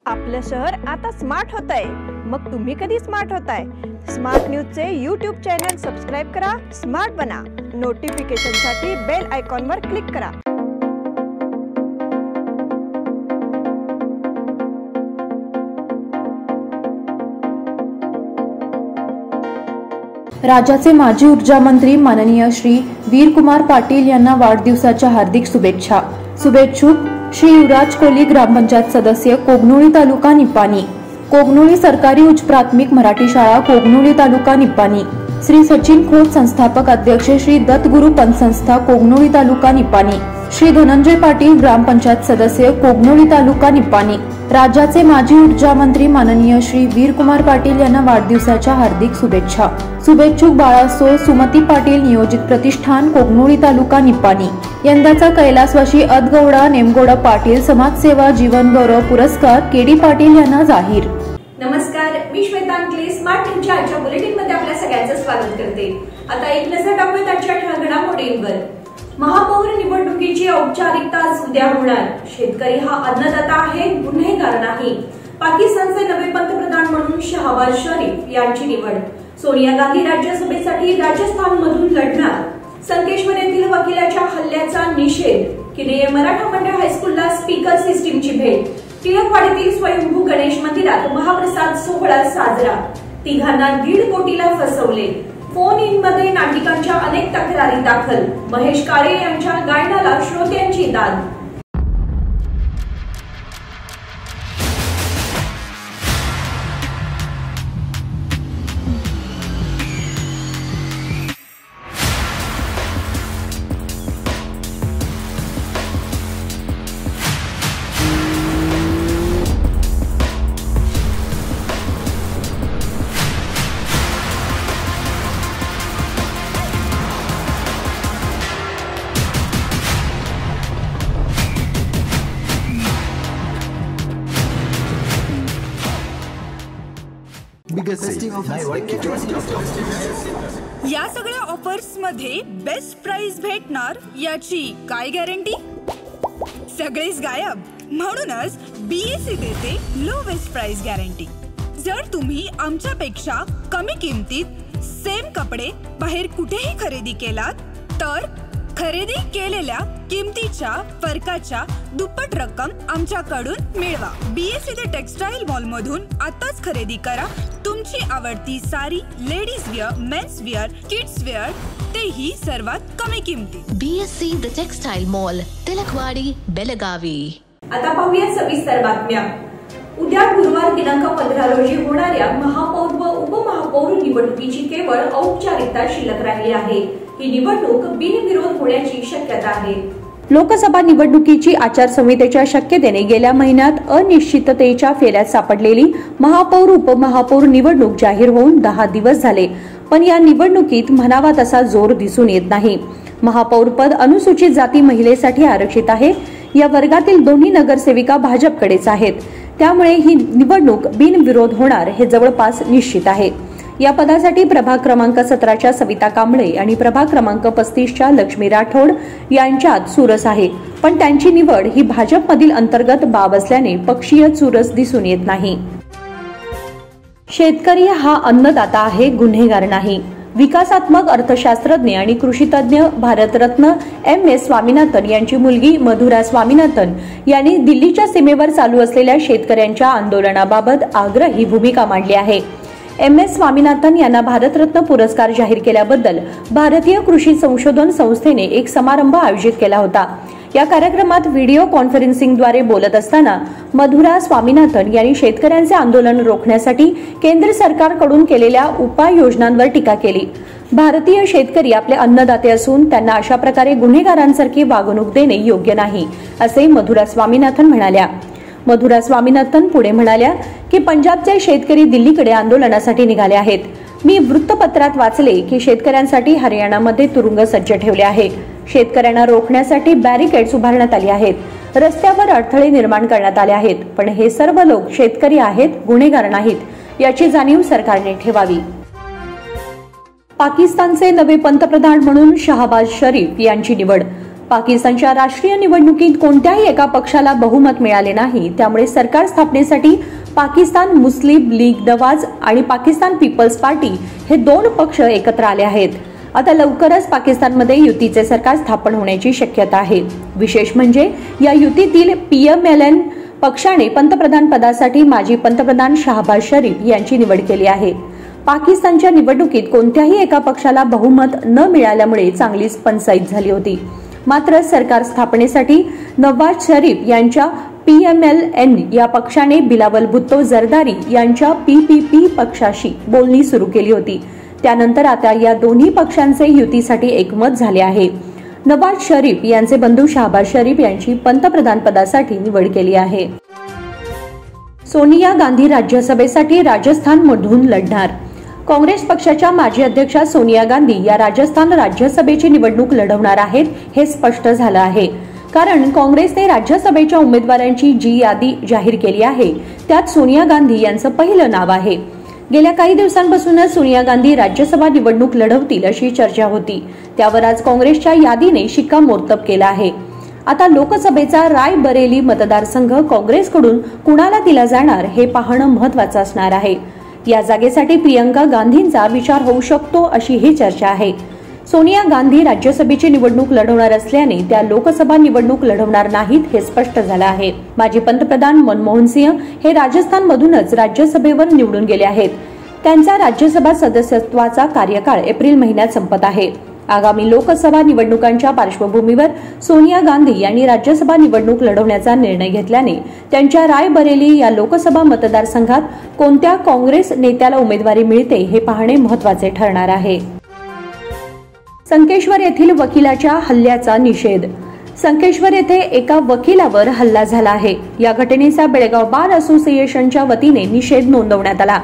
आपलं शहर आता स्मार्ट होतंय, मग तुम्ही कधी स्मार्ट होताय? स्मार्ट न्यूजचे YouTube चॅनल सबस्क्राइब करा, स्मार्ट बना. नोटिफिकेशनसाठी बेल आयकॉनवर क्लिक करा. राज्याचे माजी ऊर्जा मंत्री माननीय श्री वीरकुमार पाटील यांना वाढदिवसाच्या हार्दिक शुभेच्छा. शुभेच्छुक श्री युवराज कोली, ग्रामपंचायत सदस्य, कोगनोळी तालुका निपाणी. कोगनोळी सरकारी उच्च प्राथमिक मराठी शाळा, कोगनोळी तालुका निपाणी. श्री सचिन खोत, संस्थापक अध्यक्ष श्री दत्तगुरु पंथसंस्था, कोगनोळी तालुका निपाणी. श्री धनंजय पाटील, ग्रामपंचायत सदस्य, कोगनोळी तालुका निपाणी. राज्याचे माजी ऊर्जा मंत्री माननीय श्री वीरकुमार पाटील यांना वाढदिवसाच्या हार्दिक शुभेच्छा. शुभेच्छुक बाळासो सुमती पाटील, नियोजित प्रतिष्ठान, कोगनोळी तालुका निपाणी. यंदाचा कैलासवासी अदगौडा नेमगौडा पाटील समाजसेवा जीवन गौरव पुरस्कार केडी पाटील यांना जाहीर. नमस्कार, मी श्वेता अंकले. स्मार्ट न्यूजच्या आजच्या बुलेटिन मध्ये आपल्या सगळ्यांचं स्वागत करते. आता एक नजर टाकूया आजच्या ठळक घडामोडींवर. महापौर निवडणुकीची औपचारिकता आज उद्या होणार. शेतकरी हा अन्नदाता आहे, गुन्हेगार नाही. पाकिस्तानचे नवे पंतप्रधान म्हणून शहबाज शरीफ यांची निवड. सोनिया गांधी राज्यसभेसाठी राजस्थानमधून लढणार. संकेश्वर येथील वकिलाच्या हल्ल्याचा निषेध. किनेय मराठा मंडळ हायस्कूलला स्पीकर सिस्टीमची भेट. टिळकवाडीतील स्वयंभू गणेश मंदिरात महाप्रसाद सोहळा साजरा. तिघांना 1.5 कोटीला फसवले. फोन इन मध्ये नागरिकांच्या अनेक तक्रारी दाखल. महेश काळे यांच्या गायनाला श्रोत्यांची दाद. या सगळ्या ऑफर्स मध्ये बेस्ट प्राइस भेटणार याची काय गॅरंटी? सगळेच गायब. म्हणूनच BSE देते लोवेस्ट प्राइस गॅरंटी. जर तुम्ही आमच्यापेक्षा कमी किमतीत सेम कपडे बाहेर कुठेही खरेदी केलात तर खरेदी केलेल्या किमतीच्या फरकाच्या दुप्पट रक्कम आमच्याकडून मिळवा. BSE टेक्सटाईल मॉल मधून आताच खरेदी करा तुमची आवडती sari, ladies wear, men's wear, kids wear, तेही सर्वात कमी किमतीत. BSE textile mall, Tilakwadi, Belagavi. आता पाहूया सविस्तर बातम्या. उद्या गुरुवार दिनांक 15 रोजी होणाऱ्या महापौर व उपमहापौर निवडणुकीची केवळ औपचारिकता शिल्लक राहिली आहे. ही निवडणूक बिनविरोध होण्याची शक्यता आहे. लोकसभा निवडणुकीची आचारसंहितेच्या शक्यतेने गेल्या महिन्यात अनिश्चिततेच्या फेऱ्यात सापडलेली महापौर उपमहापौर निवडणूक जाहीर होऊन 10 दिवस झाले, पण या निवडणुकीत म्हणावा तसा जोर दिसून येत नाही. महापौर पद अनुसूचित जाती महिलेसाठी आरक्षित आहे. या वर्गातील दोन्ही नगरसेविका भाजपकडेच आहेत, त्यामुळे ही निवडणूक बिनविरोध होणार हे जवळपास निश्चित आहे. या पदासाठी प्रभाग क्रमांक 17च्या सविता कांबळे आणि प्रभाग क्रमांक 35च्या लक्ष्मी राठोड यांच्यात चुरस आहे, पण त्यांची निवड ही भाजपमधील अंतर्गत बाब असल्याने पक्षीय चुरस दिसून येत नाही. शेतकरी हा अन्नदाता आहे, गुन्हेगार नाही. विकासात्मक अर्थशास्त्रज्ञ आणि कृषीतज्ञ भारतरत्न MS स्वामीनाथन यांची मुलगी मधुरा स्वामीनाथन यांनी दिल्लीच्या सीमेवर चालू असलेल्या शेतकऱ्यांच्या आंदोलनाबाबत आग्रही भूमिका मांडली आहे. MS स्वामीनाथन यांना भारतरत्न पुरस्कार जाहीर केल्याबद्दल भारतीय कृषी संशोधन संस्थेने एक समारंभ आयोजित केला होता. या कार्यक्रमात व्हिडिओ कॉन्फरन्सिंगद्वारे बोलत असताना मधुरा स्वामीनाथन यांनी शेतकऱ्यांचे आंदोलन रोखण्यासाठी केंद्र सरकारकडून केलेल्या उपाययोजनांवर टीका केली. भारतीय शेतकरी आपले अन्नदाते असून त्यांना अशा प्रकारे गुन्हेगारांसारखी वागणूक देणे योग्य नाही, असे मधुरा स्वामीनाथन म्हणाल्या. मधुरा स्वामीनाथन पुढे म्हणाल्या की पंजाबचे शेतकरी दिल्लीकडे आंदोलनासाठी निघाले आहेत. मी वृत्तपत्रात वाचले की शेतकऱ्यांसाठी हरियाणामध्ये तुरुंग सज्ज ठेवले आहे. शेतकऱ्यांना रोखण्यासाठी बॅरिकेड्स उभारण्यात आली आहेत. रस्त्यावर अडथळे निर्माण करण्यात आले आहेत, पण हे सर्व लोक शेतकरी आहेत, गुन्हेगार नाहीत, याची जाणीव सरकारने ठेवावी. पाकिस्तानचे नवे पंतप्रधान म्हणून शहबाज शरीफ यांची निवड. पाकिस्तानच्या राष्ट्रीय निवडणुकीत कोणत्याही एका पक्षाला बहुमत मिळाले नाही, त्यामुळे सरकार स्थापनेसाठी पाकिस्तान मुस्लिम लीग नवाज आणि पाकिस्तान पीपल्स पार्टी हे 2 पक्ष एकत्र आले आहेत. आता लवकरच पाकिस्तानमध्ये युतीचे सरकार स्थापन होण्याची शक्यता आहे. विशेष म्हणजे या युतीतील PMLN पक्षाने पंतप्रधान पदासाठी माजी पंतप्रधान शहबाज शरीफ यांची निवड केली आहे. पाकिस्तानच्या निवडणुकीत कोणत्याही एका पक्षाला बहुमत न मिळाल्यामुळे चांगलीच पंचाईत झाली होती. मात्र सरकार स्थापनेसाठी नवाज शरीफ यांच्या PMLN या पक्षाने बिलावल भुत्तो जरदारी यांच्या PPP पक्षाशी बोलणी सुरू केली होती. त्यानंतर आता या दोन्ही पक्षांचे युतीसाठी एकमत झाले आहे. नवाज शरीफ यांचे बंधू शहबाज शरीफ यांची पंतप्रधान पदासाठी निवड केली आहे. सोनिया गांधी राज्यसभेसाठी राजस्थानमधून लढणार. काँग्रेस पक्षाच्या माजी अध्यक्षा सोनिया गांधी या राजस्थान राज्यसभेची निवडणूक लढवणार आहेत हे स्पष्ट झालं आहे. कारण काँग्रेसने राज्यसभेच्या उमेदवारांची जी यादी जाहीर केली आहे त्यात सोनिया गांधी यांचं पहिलं नाव आहे. गेल्या काही दिवसांपासूनच सोनिया गांधी राज्यसभा निवडणूक लढवतील अशी चर्चा होती. त्यावर आज काँग्रेसच्या यादीने शिक्कामोर्तब केला आहे. आता लोकसभेचा रायबरेली मतदारसंघ काँग्रेसकडून कुणाला दिला जाणार हे पाहणं महत्त्वाचं असणार आहे. या जागेसाठी प्रियंका गांधींचा विचार होऊ शकतो अशी ही चर्चा आहे. सोनिया गांधी राज्यसभेची निवडणूक लढवणार असल्याने त्या लोकसभा निवडणूक लढवणार नाहीत हे स्पष्ट झालं आहे. माजी पंतप्रधान मनमोहन सिंह हे राजस्थानमधूनच राज्यसभेवर निवडून गेले आहेत. त्यांचा राज्यसभा सदस्यत्वाचा कार्यकाळ एप्रिल महिन्यात संपत आहे. आगामी लोकसभा निवडणुकांच्या पार्श्वभूमीवर सोनिया गांधी यांनी राज्यसभा निवडणूक लढवण्याचा निर्णय घेतल्याने त्यांच्या रायबरेली या लोकसभा मतदारसंघात कोणत्या काँग्रेस नेत्याला उमेदवारी मिळते हे पाहणे महत्त्वाचे ठरणार आहे. संकेश्वर येथील वकिलाच्या हल्ल्याचा निषेध. संकेश्वर येथे एका वकिलावर हल्ला झाला आहे. या घटनेचा बेळगाव बार असोसिएशनच्या वतीने निषेध नोंदवण्यात आला.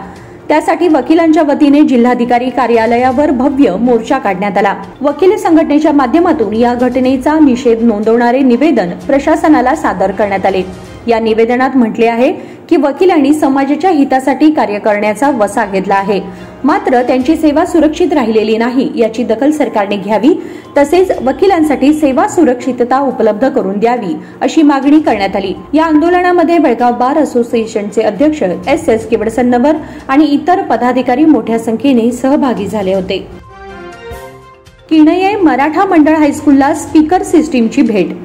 त्यासाठी वकिलांच्या वतीने जिल्हाधिकारी कार्यालयावर भव्य मोर्चा काढण्यात आला. वकील संघटनेच्या माध्यमातून या घटनेचा निषेध नोंदवणारे निवेदन प्रशासनाला सादर करण्यात आले. या निवेदनात म्हटले आहे की वकिलांनी समाजाच्या हितासाठी कार्य करण्याचा वसा घेतला आहे, मात्र त्यांची सेवा सुरक्षित राहिलेली नाही याची दखल सरकारने घ्यावी, तसेच वकिलांसाठी सेवा सुरक्षितता उपलब्ध करून द्यावी अशी मागणी करण्यात आली. या आंदोलनामध्ये बेळगाव बार असोसिएशनचे अध्यक्ष SS किवडसन्नवर आणि इतर पदाधिकारी मोठ्या संख्येने सहभागी झाले होते. किणये मराठा मंडळ हायस्कूलला स्पीकर सिस्टीमची भेट.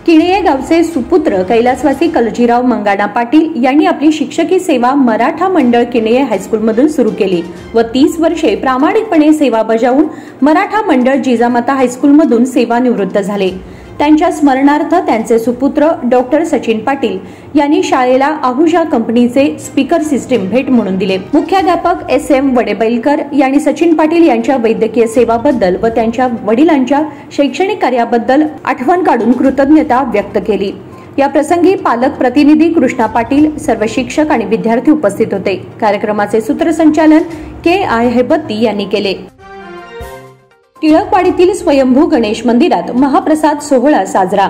किणये गावचे सुपुत्र कैलासवासी कलजीराव मंगाना पाटील यांनी आपली शिक्षकी सेवा मराठा मंडळ किणये हायस्कूलमधून सुरू केली व 30 वर्षे प्रामाणिकपणे सेवा बजावून मराठा मंडळ जिजामाता हायस्कूलमधून सेवानिवृत्त झाले. त्यांच्या स्मरणार्थ त्यांचे सुपुत्र डॉक्टर सचिन पाटील यांनी शाळेला आहुजा कंपनीचे स्पीकर सिस्टीम भेट म्हणून दिले. मुख्याध्यापक SM वडेबैलकर यांनी सचिन पाटील यांच्या वैद्यकीय सेवाबद्दल व त्यांच्या वडिलांच्या शैक्षणिक कार्याबद्दल आठवण काढून कृतज्ञता व्यक्त केली. या प्रसंगी पालक प्रतिनिधी कृष्णा पाटील, सर्व शिक्षक आणि विद्यार्थी उपस्थित होते. कार्यक्रमाचे सूत्रसंचालन KI हेबत्ती यांनी केले. टिळकवाडीतील स्वयंभू गणेश मंदिरात महाप्रसाद सोहळा साजरा.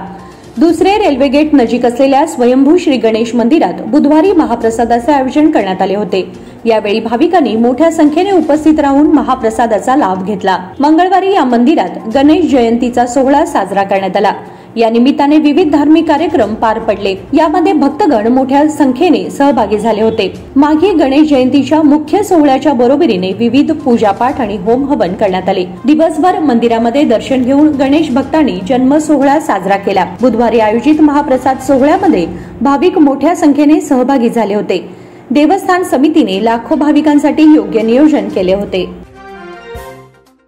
दुसरे रेल्वे गेट नजीक असलेल्या स्वयंभू श्री गणेश मंदिरात बुधवारी महाप्रसादाचे आयोजन करण्यात आले होते. यावेळी भाविकांनी मोठ्या संख्येने उपस्थित राहून महाप्रसादाचा लाभ घेतला. मंगळवारी या मंदिरात गणेश जयंतीचा सोहळा साजरा करण्यात आला. या निमित्ताने विविध धार्मिक कार्यक्रम पार पडले. यामध्ये भक्तगण मोठ्या संख्येने सहभागी झाले होते. माघी गणेश जयंतीच्या मुख्य सोहळ्याच्या बरोबरीने विविध पूजापाठ आणि होम हवन करण्यात आले. दिवसभर मंदिरामध्ये दर्शन घेऊन गणेश भक्तांनी जन्म सोहळा साजरा केला. बुधवारी आयोजित महाप्रसाद सोहळ्यामध्ये भाविक मोठ्या संख्येने सहभागी झाले होते. देवस्थान समितीने लाखो भाविकांसाठी योग्य नियोजन केले होते.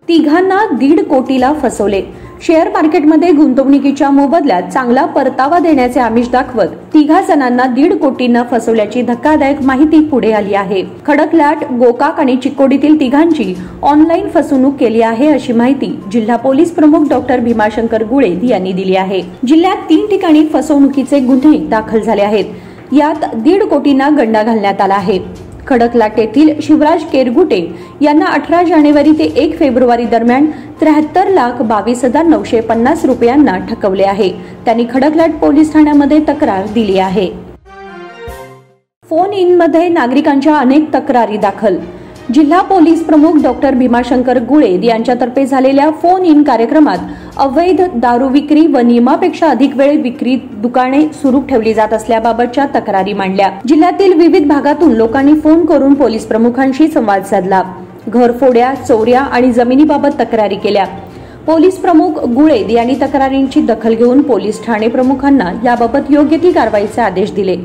तिघांना 1.5 कोटीला फसवले. शेअर मार्केटमध्ये गुंतवणुकीच्या मोबदल्यात चांगला परतावा देण्याचे आमिष दाखवत 3 जणांना 1.5 कोटींना फसवल्याची धक्कादायक माहिती पुढे आली आहे. खडकलाट, गोकाक आणि चिक्कोडीतील तिघांची ऑनलाईन फसवणूक केली आहे अशी माहिती जिल्हा पोलीस प्रमुख डॉक्टर भीमाशंकर गुळे यांनी दिली आहे. जिल्ह्यात 3 ठिकाणी फसवणुकीचे गुन्हे दाखल झाले आहेत. यात 1.5 कोटींना गंडा घालण्यात आला आहे. खडकलाट येथील शिवराज केरगुटे यांना 18 जानेवारी ते 1 फेब्रुवारी दरम्यान 73,22,950 रुपयांना ठकवले आहे. त्यांनी खडकलाट पोलीस ठाण्यामध्ये तक्रार दिली आहे. फोन इन मध्ये नागरिकांच्या अनेक तक्रारी दाखल. जिल्हा पोलीस प्रमुख डॉक्टर भीमाशंकर गुळे यांच्यातर्फे झालेल्या फोन इन कार्यक्रमात अवैध दारू विक्री व नियमापेक्षा अधिक वेळ विक्री दुकाने सुरू ठेवली जात असल्याबाबतच्या तक्रारी मांडल्या। जिल्ह्यातील विविध भागातून लोकांनी फोन करून पोलीस प्रमुखांशी संवाद साधला। घरफोड्या, चोऱ्या आणि जमिनीबाबत तक्रारी केल्या। पोलीस प्रमुख गुळे यांनी तक्रारींची दखल घेऊन पोलीस ठाणे प्रमुखांना याबाबत योग्य ती कारवाईचे आदेश दिले।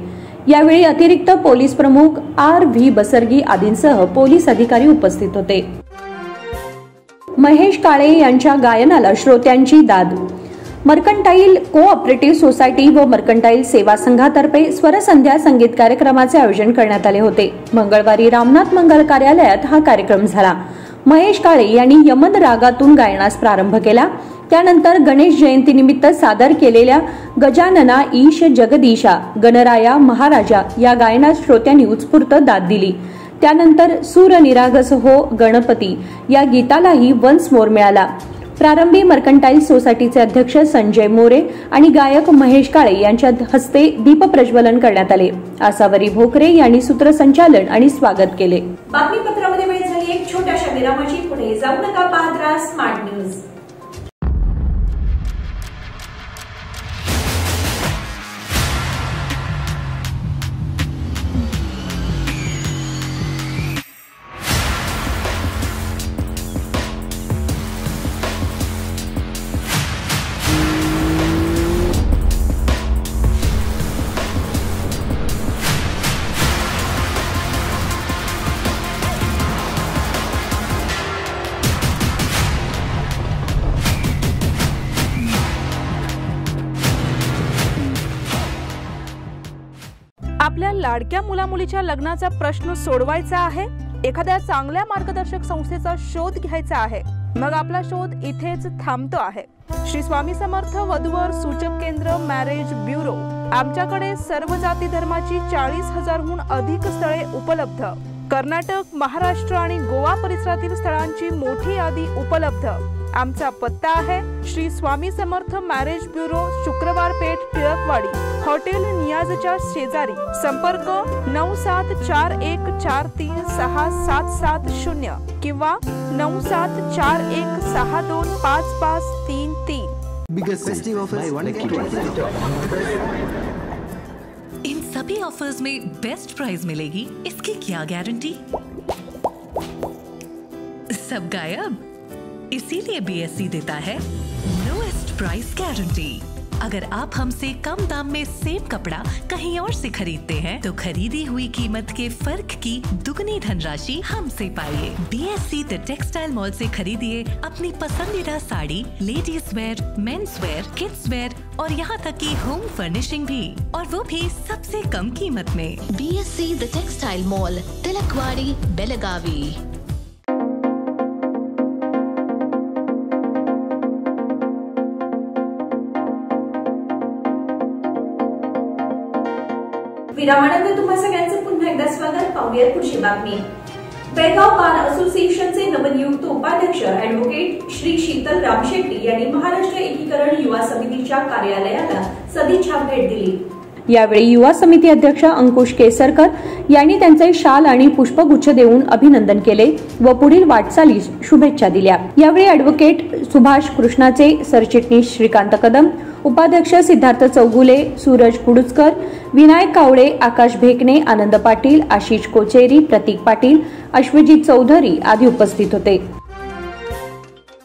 यावेळी अतिरिक्त पोलीस प्रमुख R.V. बसरगी आदींसह पोलीस अधिकारी उपस्थित होते। महेश काळे यांच्या गायनाला श्रोत्यांची दाद। मर्कंटाईल कोऑपरेटिव्ह सोसायटी व मर्कंटाईल सेवा संघातर्फे स्वरसंध्या संगीत कार्यक्रमाचे आयोजन करण्यात आले होते। मंगळवारी रामनाथ मंगल कार्यालयात हा कार्यक्रम झाला। महेश काळे यांनी यमन रागातून गायनास प्रारंभ केला। त्यानंतर गणेश जयंतीनिमित्त सादर केलेल्या गजानना ईश जगदीशा गणराया महाराजा या गायनात श्रोत्यांनी उत्स्फूर्त दाद दिली। त्यानंतर सूर निरागस हो गणपती या गीतालाही वन्स मोर मिळाला। प्रारंभी मर्कंटाईल सोसायटीचे अध्यक्ष संजय मोरे आणि गायक महेश काळे यांच्या हस्ते दीप प्रज्वलन करण्यात आले। आसावरी भोकरे यांनी सूत्रसंचालन आणि स्वागत केले। बातमीपत्रामध्ये वेळ झाली एक छोट्याशा विरामाची। पुढे जाऊ नका, पाहत राहा स्मार्ट न्यूज। आपल्या लाडक्या मुलामुलीच्या लग्नाचा प्रश्न सोडवायचा आहे, एखाद्या चांगल्या मार्गदर्शक संस्थेचा शोध घ्यायचा आहे, मग आपला शोध इथेच थांबतो आहे। श्री स्वामी समर्थ वधूवर सूचक केंद्र मॅरेज ब्युरो। आमच्याकडे सर्व जाती धर्माची 40,000हून अधिक स्थळे उपलब्ध। कर्नाटक, महाराष्ट्र आणि गोवा परिसरातील स्थळांची मोठी यादी उपलब्ध। आमचा पत्ता आहे श्री स्वामी समर्थ मॅरेज ब्युरो, शुक्रवार पेठ, टिळकवाडी, हॉटेल नियाजच्या शेजारी। संपर्क 9741436770 किंवा 9741625533। इन सभी ऑफर्स में बेस्ट प्राइस मिलेगी, इसकी क्या गारंटी? सब गायब, इसीलिए BSC देता है लोएस्ट प्राइस गारंटी। अगर आप हमसे कम दाम में सेम कपड़ा कहीं और से खरीदते हैं तो खरीदी हुई कीमत के फर्क की दुगनी धनराशि हमसे पाइए। BSC द टेक्सटाइल मॉल से खरीदिए अपनी पसंदीदा sari, ladies wear, men's wear, kids wear और यहाँ तक की होम फर्निशिंग भी, और वो भी सबसे कम कीमत में। BSC the textile mall, Tilakwadi, Belagavi. विरामानंतर तुम्हा सगळ्यांचं पुन्हा एकदा स्वागत। पाहूया पुढची बातमी। बेळगाव बार असोसिएशनचे नवनियुक्त उपाध्यक्ष ॲडव्होकेट श्री शीतल रामशेट्टी यांनी महाराष्ट्र एकीकरण युवा समितीच्या कार्यालयाला सदिच्छा भेट दिली। यावेळी युवा समिती अध्यक्ष अंकुश केसरकर यांनी त्यांचे शाल आणि पुष्पगुच्छ देऊन अभिनंदन केले व पुढील वाटचालीस शुभेच्छा दिल्या। यावेळी ॲडव्होकेट सुभाष कृष्णाचे, सरचिटणीस श्रीकांत कदम, उपाध्यक्ष सिद्धार्थ चौगुले, सूरज कुडुचकर, विनायक कावळे, आकाश भेकणे, आनंद पाटील, आशिष कोचेरी, प्रतीक पाटील, अश्वजित चौधरी आदी उपस्थित होते।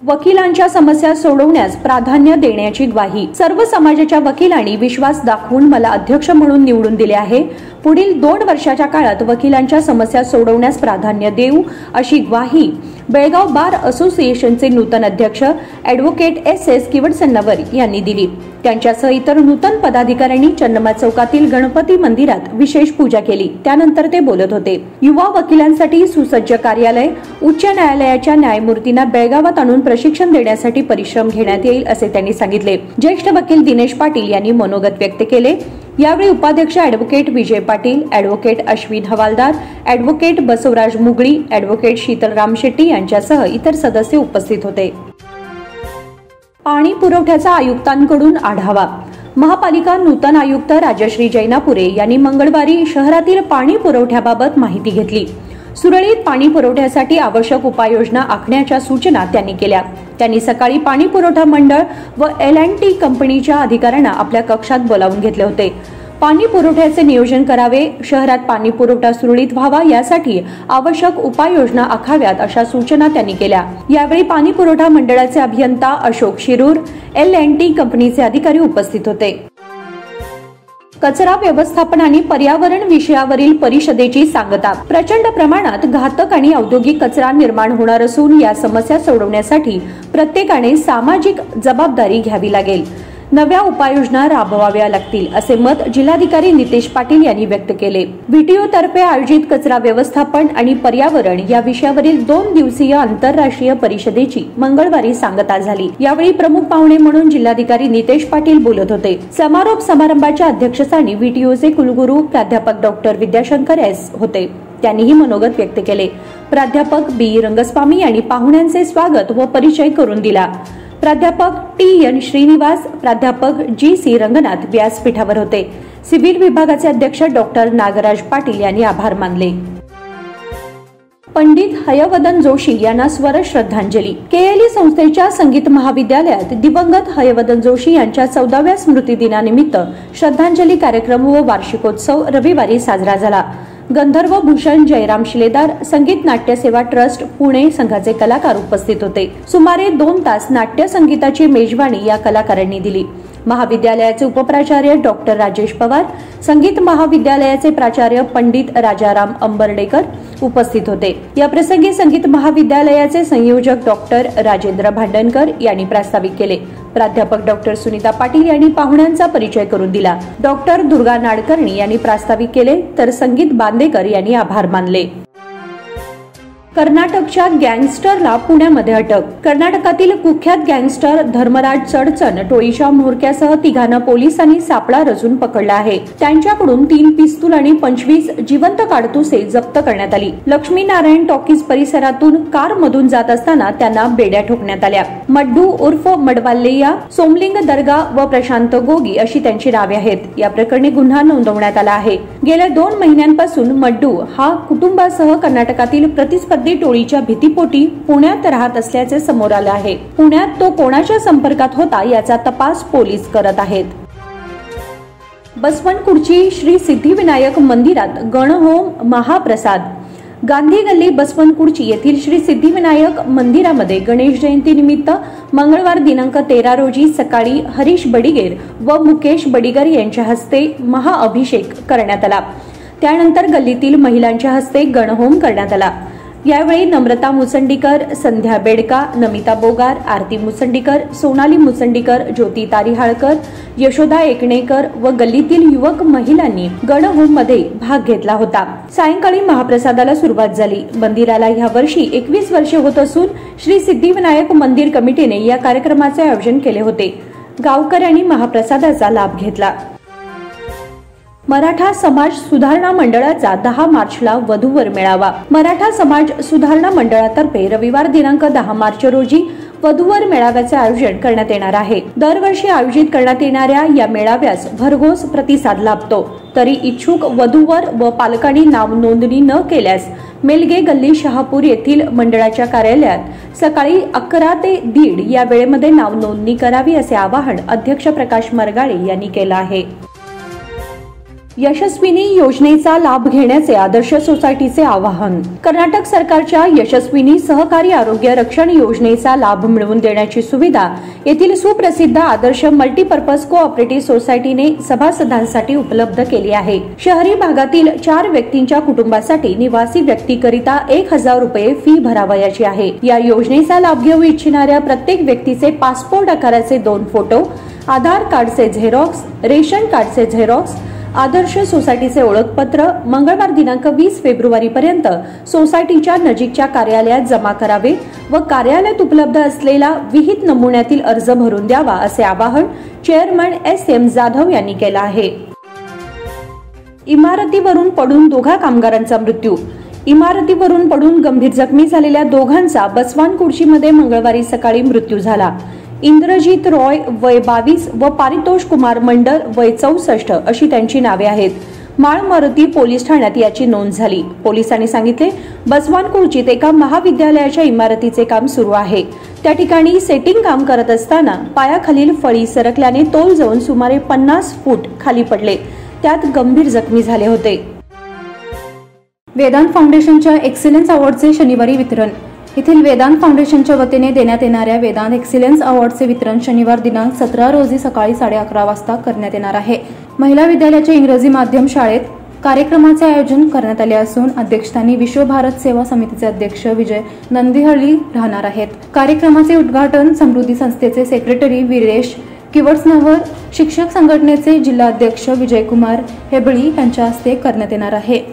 वकिलांच्या समस्या सोडवण्यास प्राधान्य देण्याची ग्वाही। सर्व समाजाच्या वकिलांनी विश्वास दाखवून मला अध्यक्ष म्हणून निवडून दिले आहे। पुढील 2 वर्षाच्या काळात वकिलांच्या समस्या सोडवण्यास प्राधान्य देऊ अशी ग्वाही बेळगाव बार असोसिएशनचे नूतन अध्यक्ष ॲडव्होकेट SS किवडसन्नवर यांनी दिली। त्यांच्यासह इतर नूतन पदाधिकाऱ्यांनी चन्नमा चौकातील गणपती मंदिरात विशेष पूजा केली। त्यानंतर ते बोलत होते। युवा वकिलांसाठी सुसज्ज कार्यालय, उच्च न्यायालयाच्या न्यायमूर्तींना बेळगावात आणून प्रशिक्षण देण्यासाठी परिश्रम घेण्यात येईल असे त्यांनी सांगितले। ज्येष्ठ वकील दिनेश पाटील यांनी मनोगत व्यक्त केले। यावेळी उपाध्यक्ष ॲडव्होकेट विजय पाटील, ॲडव्होकेट अश्विन हवालदार, ॲडव्होकेट बसवराज मुगळी, ॲडव्होकेट शीतल रामशेट्टी यांच्यासह इतर सदस्य उपस्थित होते। पाणी पुरवठ्याचा आयुक्तांकडून आढावा। महापालिका नूतन आयुक्त राजश्री जैनापुरे यांनी मंगळवारी शहरातील पाणी पुरवठ्याबाबत माहिती घेतली। सुरळीत पाणी पुरवठ्यासाठी आवश्यक उपाययोजना आखण्याच्या सूचना त्यांनी केल्या. त्यांनी सकाळी पाणी पुरवठा मंडळ व L&T कंपनीच्या अधिकाऱ्यांना आपल्या कक्षात बोलावून घेतले होते. पाणी पुरवठ्याचे नियोजन करावे, शहरात पाणी पुरवठा सुरळीत व्हावा यासाठी आवश्यक उपाययोजना आखाव्यात अशा सूचना त्यांनी केल्या. यावेळी पाणी पुरवठा मंडळाचे अभियंता अशोक शिरूर, L&T कंपनीचे अधिकारी उपस्थित होते. कचरा व्यवस्थापन आणि पर्यावरण विषयावरील परिषदेची सांगता. प्रचंड प्रमाणात घातक आणि औद्योगिक कचरा निर्माण होणार असून या समस्या सोडवण्यासाठी प्रत्येकाने सामाजिक जबाबदारी घ्यावी लागेल. नव्या उपाययोजना राबवाव्या लागतील असे मत जिल्हाधिकारी नितेश पाटील यांनी व्यक्त केले. VTO तर्फे आयोजित कचरा व्यवस्थापन आणि पर्यावरण या विषयावरील 2 दिवसीय आंतरराष्ट्रीय परिषदेची मंगळवारी सांगता झाली. यावेळी प्रमुख पाहुणे म्हणून जिल्हाधिकारी नितेश पाटील बोलत होते. समारोप समारंभाच्या अध्यक्षस्थानी VTOचे कुलगुरू प्राध्यापक डॉक्टर विद्याशंकर S होते. त्यांनीही मनोगत व्यक्त केले. प्राध्यापक B रंगस्वामी यांनी पाहुण्यांचे स्वागत व परिचय करून दिला. प्राध्यापक TN श्रीनिवास, प्राध्यापक GC रंगनाथ व्यासपीठावर होते. सिव्हिल विभागाचे अध्यक्ष डॉक्टर नागराज पाटील यांनी आभार मानले. पंडित हयवदन जोशी यांना स्वर श्रद्धांजली. KLE संस्थेच्या संगीत महाविद्यालयात दिवंगत हयवदन जोशी यांच्या 14व्या स्मृतिदिनानिमित्त श्रद्धांजली कार्यक्रम व वार्षिकोत्सव रविवारी साजरा झाला. गंधर्व भूषण जयराम शिलेदार, संगीत नाट्य सेवा ट्रस्ट पुणे संघाचे कलाकार उपस्थित होते. सुमारे 2 तास नाट्य संगीताची मेजवानी या कलाकारांनी दिली. महाविद्यालयाचे उपप्राचार्य डॉक्टर राजेश पवार, संगीत महाविद्यालयाचे प्राचार्य पंडित राजाराम अंबर्डेकर उपस्थित होते. या प्रसंगी संगीत महाविद्यालयाचे संयोजक डॉक्टर राजेंद्र भांडणकर यांनी प्रास्ताविक केले. प्राध्यापक डॉक्टर सुनीता पाटील यांनी पाहुण्यांचा परिचय करून दिला. डॉक्टर दुर्गा नाडकर्णी यांनी प्रास्ताविक केले तर संगीत बांदेकर यांनी आभार मानले. कर्नाटकच्या गँगस्टरला पुण्यामध्ये अटक. कर्नाटकातील कुख्यात गँगस्टर धर्मराज चडचण टोळीच्या म्होरक्यासह 3 पोलिसांनी सापळा रचून पकडला आहे. त्यांच्याकडून 3 पिस्तूल आणि 25 जिवंत काडतुसे जप्त करण्यात आली. लक्ष्मीनारायण टॉकीज परिसरातून कारमधून जात असताना त्यांना बेड्या ठोकण्यात आल्या. मड्डू उर्फ मडवाल्लेया, सोमलिंग दर्गा व प्रशांत गोगी अशी त्यांची नावे आहेत. या प्रकरणी गुन्हा नोंदवण्यात आला आहे. गेल्या 2 महिन्यांपासून मड्डू हा कुटुंबासह कर्नाटकातील प्रतिस्पर्धी टोळीच्या भीतीपोटी पुण्यात राहत असल्याचे समोर आले आहे. पुण्यात तो कोणाच्या संपर्कात होता याचा तपास पोलीस करत आहेत. बसवनकुर्ची श्री सिद्धिविनायक मंदिरात गणहोम महाप्रसाद. गांधी गल्ली बसवनकुर्ची येथील श्री सिद्धिविनायक मंदिरामध्ये गणेश जयंती निमित्त मंगळवार दिनांक 13 रोजी सकाळी हरीश बडिगेर व मुकेश बडिगर यांच्या हस्ते महाअभिषेक करण्यात आला. त्यानंतर गल्लीतील महिलांच्या हस्ते गणहोम करण्यात आला. यावेळी नम्रता मुसंडीकर, संध्या बेडका, नमिता बोगार, आरती मुसंडीकर, सोनाली मुसंडीकर, ज्योती तारिहाळकर, यशोदा एकणेकर व गल्लीतील युवक महिलांनी गणहोम मध्ये भाग घेतला होता. सायंकाळी महाप्रसादाला सुरुवात झाली. मंदिराला या वर्षी 21 वर्षे होत असून श्री सिद्धिविनायक मंदिर कमिटीने या कार्यक्रमाचे आयोजन केले होते. गावकऱ्यांनी महाप्रसादाचा लाभ घेतला. मराठा समाज सुधारणा मंडळाचा 10 मार्चला वधूवर मेळावा. मराठा समाज सुधारणा मंडळातर्फे रविवार दिनांक 10 मार्च रोजी वधूवर मेळाव्याचे आयोजन करण्यात येणार आहे. दरवर्षी आयोजित करण्यात येणाऱ्या या मेळाव्यास भरघोस प्रतिसाद लाभतो. तरी इच्छुक वधूवर व पालकांनी नाव नोंदणी न केल्यास मेलगे गल्ली शहापूर येथील मंडळाच्या कार्यालयात सकाळी 11 ते 1:30 या वेळेमध्ये नाव नोंदणी करावी असे आवाहन अध्यक्ष प्रकाश मरगाळे यांनी केलं आहे. यशस्विनी योजनेचा लाभ घेण्याचे आदर्श सोसायटीचे आवाहन. कर्नाटक सरकारच्या यशस्विनी सहकारी आरोग्य रक्षण योजनेचा लाभ मिळवून देण्याची सुविधा येथील सुप्रसिद्ध आदर्श मल्टीपर्पज कोऑपरेटिव्ह सोसायटीने सभासदांसाठी उपलब्ध केली आहे. शहरी भागातील 4 व्यक्तींच्या कुटुंबासाठी निवासी व्यक्तीकरिता 1000 रुपये फी भरावयाची आहे. या योजनेचा लाभ घेऊ इच्छिणाऱ्या प्रत्येक व्यक्तीचे पासपोर्ट आकाराचे 2 फोटो, आधार कार्डचे झेरॉक्स, रेशन कार्डचे झेरॉक्स, आदर्श सोसायटीचे ओळखपत्र मंगळवार दिनांक 20 फेब्रुवारी पर्यंत सोसायटीच्या नजीकच्या कार्यालयात जमा करावे व कार्यालयात उपलब्ध असलेला विहित नमुन्यातील अर्ज भरून द्यावा असे आवाहन चेअरमन SM जाधव यांनी केलं आहे. इमारतीवरून पडून 2 कामगारांचा मृत्यू. इमारतीवरून पडून गंभीर जखमी झालेल्या दोघांचा बसवानकुर्चीमध्ये मंगळवारी सकाळी मृत्यू झाला. इंद्रजीत रॉय वय 22 व पारितोष कुमार मंडल वय 64 अशी त्यांची नावे आहेत. माळ मारुती पोलीस ठाण्यात याची नोंद झाली। पोलिसांनी सांगितले, बसवान खुर्चीत एका महाविद्यालयाच्या इमारतीचे काम सुरू आहे। त्या ठिकाणी सेटिंग काम करत असताना पायाखालील फळी सरकल्याने तोल जाऊन सुमारे 50 फूट खाली पडले। त्यात गंभीर जखमी झाले होते। वेदांत फाउंडेशनच्या एक्सिलन्स अवॉर्डचे शनिवारी वितरण। येथील वेदांत फाउंडेशनच्या वतीने देण्यात येणाऱ्या वेदांत एक्सिलन्स अवॉर्डचे वितरण शनिवार दिनांक 17 रोजी सकाळी 11:30 वाजता करण्यात येणार आहे। महिला विद्यालयाच्या इंग्रजी माध्यम शाळेत कार्यक्रमाचे आयोजन करण्यात आले असून अध्यक्षस्थानी विश्व भारत सेवा समितीचे अध्यक्ष विजय नंदिहळ्ळी राहणार आहेत। कार्यक्रमाचे उद्घाटन समृद्धी संस्थेचे सेक्रेटरी वीरेश किवट्सनवर, शिक्षक संघटनेचे जिल्हा अध्यक्ष विजयकुमार हेबळी यांच्या हस्ते करण्यात येणार आहे।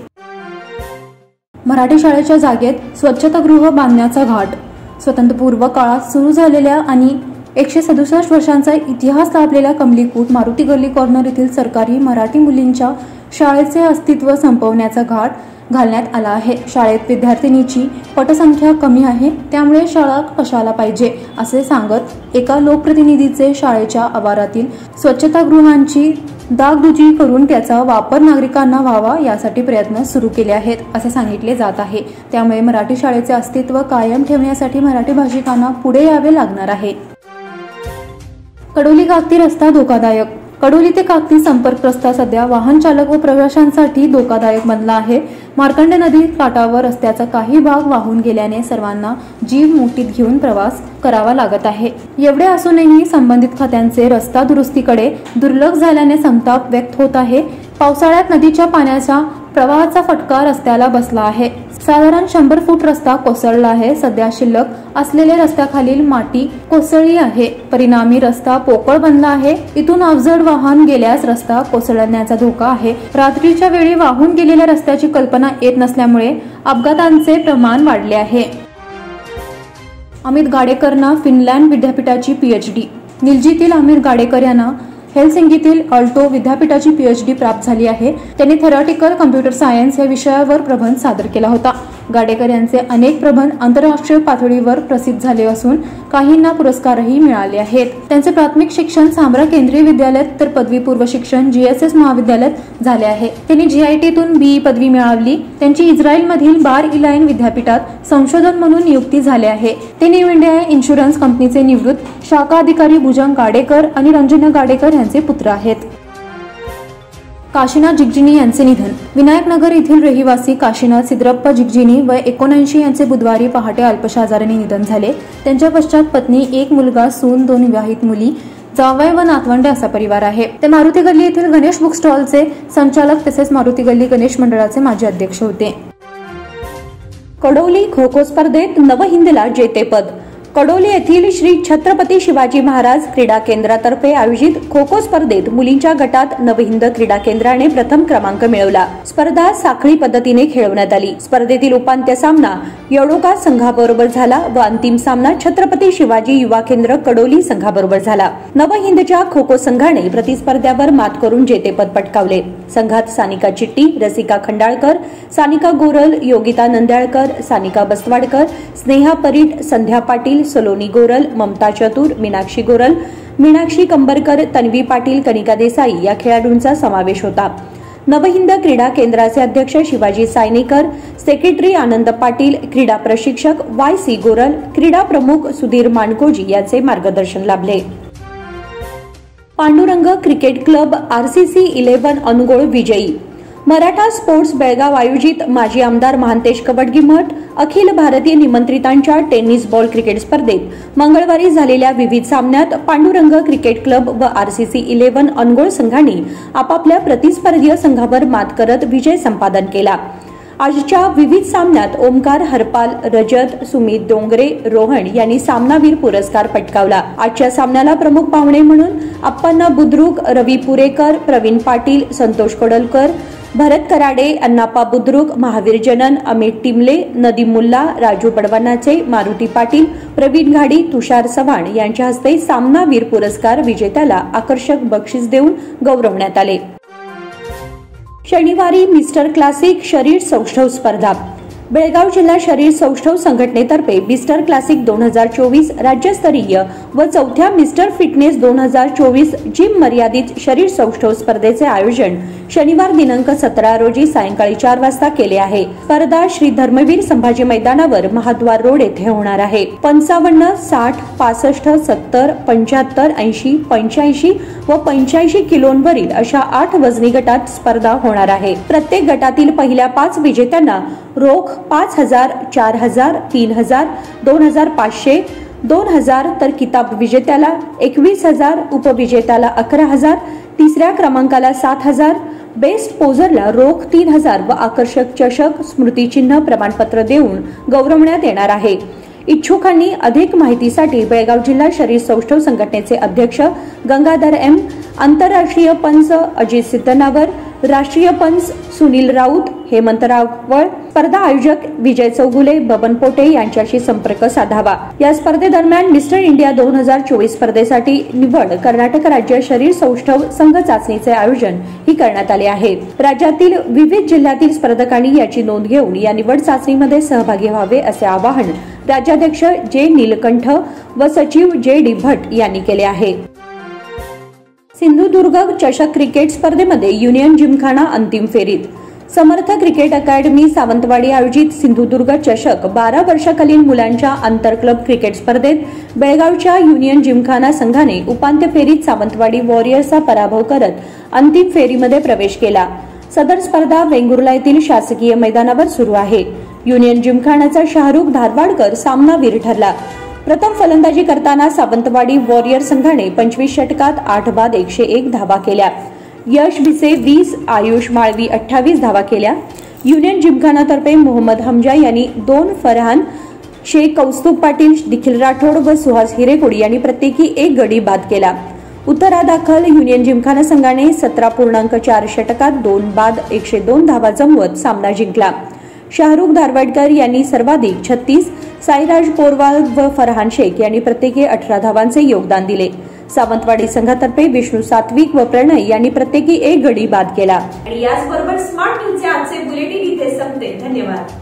मराठी शाळेच्या जागेत स्वच्छतागृह बांधण्याचा घाट। स्वातंत्र्यपूर्व काळात सुरू झालेल्या आणि 167 वर्षांचा इतिहास लाभलेल्या कमलीकूट मारुती गल्ली कॉर्नर येथील सरकारी मराठी मुलींच्या शाळेचे अस्तित्व संपवण्याचा घाट घालण्यात आला आहे। शाळेत विद्यार्थिनीची पटसंख्या कमी आहे, त्यामुळे शाळा कशाला पाहिजे असे सांगत एका लोकप्रतिनिधीचे शाळेच्या आवारातील स्वच्छतागृहांची डागडुजी करून त्याचा वापर नागरिकांना व्हावा यासाठी प्रयत्न सुरू केले आहेत असे सांगितले जात आहे। त्यामुळे मराठी शाळेचे अस्तित्व कायम ठेवण्यासाठी मराठी भाषिकांना पुढे यावे लागणार आहे। कडोली काकती रस्ता धोकादायक। कडोली ते काकती संपर्क रस्ता सध्या वाहन चालक व प्रवाशांसाठी धोकादायक बनला आहे। मार्कंड नदी काठावर रस्त्याचा काही भाग वाहून गेल्याने सर्वांना जीव मुठीत घेऊन प्रवास करावा लागत आहे। एवढे असूनही संबंधित खात्यांचे रस्ता दुरुस्तीकडे दुर्लक्ष झाल्याने संताप व्यक्त होत आहे। पावसाळ्यात नदीच्या पाण्याच्या प्रवाहाचा फटका रस्त्याला बसला आहे। साधारण 100 फूट रस्ता कोसळला आहे। सध्या शिल्लक असलेल्या रस्त्याखालील माती कोसळली आहे। परिणामी रस्ता पोकळ बनला आहे। इथून अवजड वाहन गेल्यास रस्ता कोसळण्याचा धोका आहे। रात्रीच्या वेळी वाहून गेलेल्या रस्त्याची कल्पना येत नसल्यामुळे अपघातांचे प्रमाण वाढले आहे। अमित गाडेकरना फिनलँड विद्यापीठाची PhD। निलजीतील अमित गाडेकर यांना हेलसिंकीतील अल्टो विद्यापीठाची PhD प्राप्त झाली आहे। त्यांनी थेरॉटिकल कम्प्युटर सायन्स या विषयावर प्रबंध सादर केला होता। गाडेकर यांचे अनेक प्रबंध आंतरराष्ट्रीय पातळीवर प्रसिद्ध झाले असून काहींना पुरस्कारही मिळाले आहेत। त्यांचे प्राथमिक शिक्षण सांब्रा केंद्रीय विद्यालयात तर पदवीपूर्व शिक्षण GSS महाविद्यालयात झाले आहे। त्यांनी GITतून BE पदवी मिळवली। त्यांची इस्रायलमधील बार इलाइन विद्यापीठात संशोधन म्हणून नियुक्ती झाली आहे। ते न्यू इंडिया इन्शुरन्स कंपनीचे निवृत्त शाखा अधिकारी भुजंग गाडेकर आणि रंजना गाडेकर यांचे पुत्र आहेत। काशीनाथ जिगजिणी यांचे निधन। विनायकनगर येथील रहिवासी काशीनाथ सिद्धप्पा जिगजिणी वय 79 यांचे बुधवारी पहाटे अल्पशा आजाराने निधन झाले। त्यांच्या पश्चात पत्नी, एक मुलगा, सून, 2 विवाहित मुली, जावई व नातवंडे असा परिवार आहे। ते मारुती गल्ली येथील गणेश बुक स्टॉलचे संचालक तसेच मारुती गल्ली गणेश मंडळाचे माजी अध्यक्ष होते। कडोली खो खो स्पर्धेत नवहिंदला जेतेपद। कडोली येथील श्री छत्रपती शिवाजी महाराज क्रीडा केंद्रातर्फे आयोजित खो खो स्पर्धेत मुलींच्या गटात नवहिंद क्रीडा केंद्राने प्रथम क्रमांक मिळवला। स्पर्धा साखळी पद्धतीने खेळवण्यात आली। स्पर्धेतील उपांत्य सामना येडोका संघाबरोबर झाला व अंतिम सामना छत्रपती शिवाजी युवा केंद्र कडोली संघाबरोबर झाला। नवहिंदच्या खो खो संघाने प्रतिस्पर्ध्यावर मात करून जेतेपद पटकावले। संघात सानिका चिट्टी, रसिका खंडाळकर, सानिका गोरल, योगिता नंद्याळकर, सानिका बसवाडकर, स्नेहा परीट, संध्या पाटील, सलोनी गोरल, ममता चतुर, मीनाक्षी गोरल, मीनाक्षी कंबरकर, तन्वी पाटील, कनिका देसाई या खेळाडूंचा समावेश होता। नवहिंद क्रीडा केंद्राचे अध्यक्ष शिवाजी सायनेकर, सेक्रेटरी आनंद पाटील, क्रीडा प्रशिक्षक YC गोरल, क्रीडा प्रमुख सुधीर मानकोजी यांचे मार्गदर्शन लाभले। पांडुरंग क्रिकेट क्लब RCC 11 अनुगोळ विजयी। मराठा स्पोर्ट्स बेळगाव आयोजित माजी आमदार Mahantesh कवडगीमठ Akhil Bharatiya निमंत्रितांच्या tennis ball cricket स्पर्धेत मंगळवारी झालेल्या विविध सामन्यात पांडुरंग क्रिकेट क्लब व RCC 11 अनुगोळ संघांनी आपापल्या प्रतिस्पर्धीय संघावर मात करत विजय संपादन केला। आजच्या विविध सामन्यात ओमकार हरपाल, रजत, सुमित डोंगरे, रोहन यांनी सामनावीर पुरस्कार पटकावला। आजच्या सामन्याला प्रमुख पाहुणे म्हणून अप्पांना बुद्रुक, रवी पुरेकर, प्रवीण पाटील, संतोष कडलकर, भरत कराडे, अण्णाप्पा बुद्रुक, महावीर जनन, अमित टिमले, नदीम मुल्ला, राजू बडवनाचे, मारुती पाटील, प्रवीण घाडी, तुषार चव्हाण यांच्या हस्ते सामनावीर पुरस्कार विजेत्याला आकर्षक बक्षीस देऊन गौरवण्यात आले। शनिवारी मिस्टर क्लासिक शरीर सौष्ठव स्पर्धा। बेळगाव जिल्हा शरीर सौष्ठव संघटनेतर्फे मिस्टर क्लासिक 2024 राज्यस्तरीय व चौथ्या मिस्टर फिटनेस 2024 जिम मर्यादित शरीर सौष्ठव स्पर्धेचे आयोजन शनिवार दिनांक 17 रोजी सायंकाळी 4 वाजता केले आहे। स्पर्धा श्री धर्मवीर संभाजी मैदानावर महाद्वार रोड येथे होणार आहे। 55, 60, 65, 70, 75, 80, 85 व 85 किलोंवरील अशा 8 वजनी गटात स्पर्धा होणार आहे। प्रत्येक गटातील पहिल्या 5 विजेत्यांना रोख 5,000, 4,000, 3,000, 2,500, 2,000 तर किताब विजेत्याला 21,000, उपविजेत्याला 11,000, तिसऱ्या क्रमांकाला 7,000, बेस्ट पोजरला रोख 3,000 व आकर्षक चषक, स्मृतिचिन्ह, प्रमाणपत्र देऊन गौरवण्यात येणार आहे। इच्छुकांनी अधिक माहितीसाठी बेळगाव जिल्हा शरीर सौष्ठव संघटनेचे अध्यक्ष गंगाधर एम, आंतरराष्ट्रीय पंच अजित सिद्धनावर, राष्ट्रीय पंच सुनील राऊत, हेमंत रावळ, स्पर्धा आयोजक विजय चौगुले, बबन पोटे यांच्याशी संपर्क साधावा। या स्पर्धेदरम्यान मिस्टर इंडिया 2024 स्पर्धेसाठी निवड कर्नाटक राज्य शरीर सौष्ठव संघ चाचणीचे आयोजन ही करण्यात आले आहे। राज्यातील विविध जिल्ह्यातील स्पर्धकांनी याची नोंद घेऊन या निवड चाचणीमध्ये सहभागी व्हावे असे आवाहन राज्याध्यक्ष जे नीलकंठ व सचिव जे डी भट यांनी केले आहे। सिंधुदुर्ग चषक क्रिकेट स्पर्धेमध्ये युनियन जिमखाना अंतिम फेरीत। समर्थ क्रिकेट अकादमी सावंतवाडी आयोजित सिंधुदुर्ग चषक 12 वर्षाखालील मुलांच्या आंतर क्लब क्रिकेट स्पर्धेत बेळगावच्या युनियन जिमखाना संघाने उपांत्य फेरीत सावंतवाडी वॉरियर्सचा पराभव करत अंतिम फेरीमध्ये प्रवेश केला। सदर स्पर्धा वेंगुर्ला येथील शासकीय मैदानावर सुरू आहे। युनियन जिमखानाचा शाहरुख धारवाडकर सामनावीर ठरला। प्रथम फलंदाजी करताना सावंतवाडी वॉरियर संघाने 25 षटकात 8 बाद 101 धावा केल्या। यश भिसे 20, आयुष माळवी 28 धावा केल्या। युनियन जिमखानातर्फे मोहम्मद हमजा यांनी 2, फरहान शेख, कौस्तुभ पाटील, निखिल राठोड व सुहास हिरेकोडी यांनी प्रत्येकी 1 गडी बाद केला। उत्तरादाखल युनियन जिमखाना संघाने 17.4 षटकात 2 बाद 102 धावा जमवत सामना जिंकला। शाहरुख धारवाडकर यांनी सर्वाधिक 36, साईराज पोरवाल व फरहान शेख यांनी प्रत्येकी 18 धावांचे योगदान दिले। सावंतवाडी संघातर्फे विष्णू सात्विक व प्रणय यांनी प्रत्येकी 1 गडी बाद केला। आणि याचबरोबर स्मार्ट न्यूजचे आजचे बुलेटिन इथे संपते। धन्यवाद।